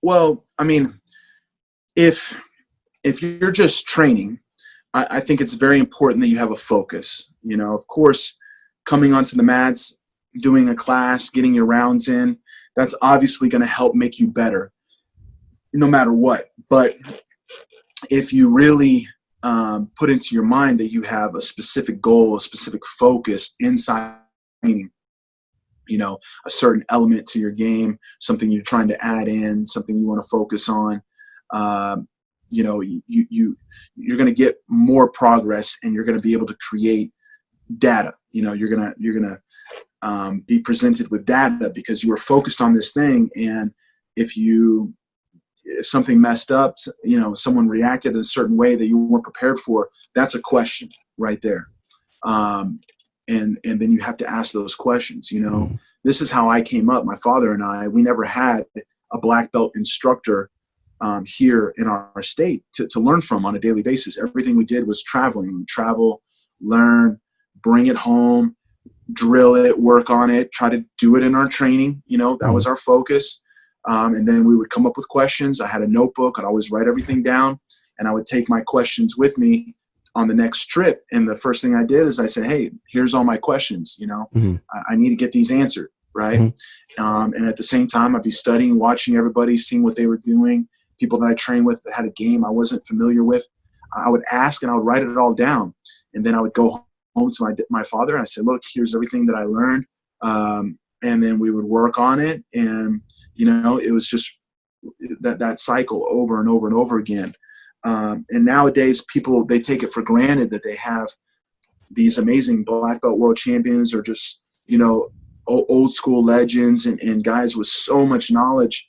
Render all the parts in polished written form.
Well, I mean, if you're just training, I think it's very important that you have a focus. Of course, coming onto the mats, doing a class, getting your rounds in, that's obviously going to help make you better, no matter what. But if you really put into your mind that you have a specific goal, a specific focus inside training, a certain element to your game, something you're trying to add in, something you want to focus on, you're going to get more progress, and you're going to be able to create data. You're gonna be presented with data because you were focused on this thing. And if something messed up, someone reacted in a certain way that you weren't prepared for, that's a question right there. And then you have to ask those questions. This is how I came up. My father and we never had a black belt instructor here in our state to learn from on a daily basis. Everything we did was traveling. We travel, learn, bring it home, drill it, work on it, try to do it in our training. That was our focus. And then we would come up with questions. I had a notebook. I'd always write everything down, and I would take my questions with me on the next trip. And the first thing I did is I said, hey, here's all my questions. I need to get these answered. Right. And at the same time, I'd be studying, watching everybody, seeing what they were doing. People that I trained with that had a game I wasn't familiar with, I would ask, and I would write it all down. And then I would go home to my father, and I said, look, here's everything that I learned. And then we would work on it. And, it was just that cycle over and over and over again. And nowadays people, they take it for granted that they have these amazing black belt world champions, or just, old school legends and guys with so much knowledge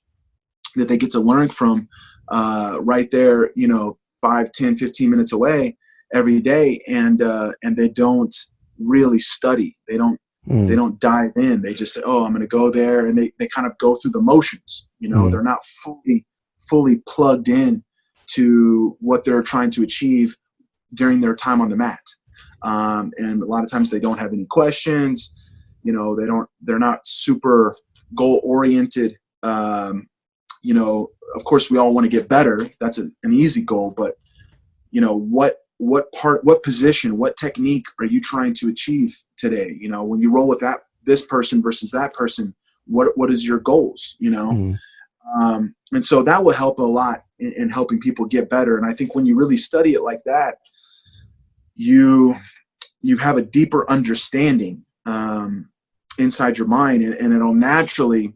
that they get to learn from right there, 5, 10, 15 minutes away every day. And they don't really study. They don't dive in. They just say, oh, I'm going to go there. And they kind of go through the motions. They're not fully plugged in to what they're trying to achieve during their time on the mat. And a lot of times they don't have any questions. They're not super goal oriented. Of course we all want to get better. That's an easy goal, but what position, what technique are you trying to achieve today? When you roll with this person versus that person, what is your goals, And so that will help a lot in helping people get better. And I think when you really study it like that, you have a deeper understanding inside your mind, and it'll naturally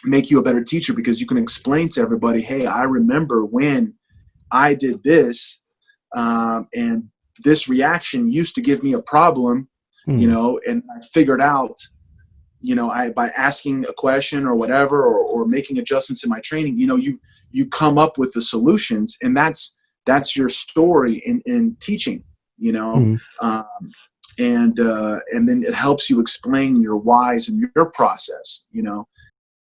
make you a better teacher, because you can explain to everybody, hey, I remember when I did this, and this reaction used to give me a problem, and I figured out, by asking a question or whatever, or making adjustments in my training, you come up with the solutions, and that's your story in teaching, and then it helps you explain your whys and your process,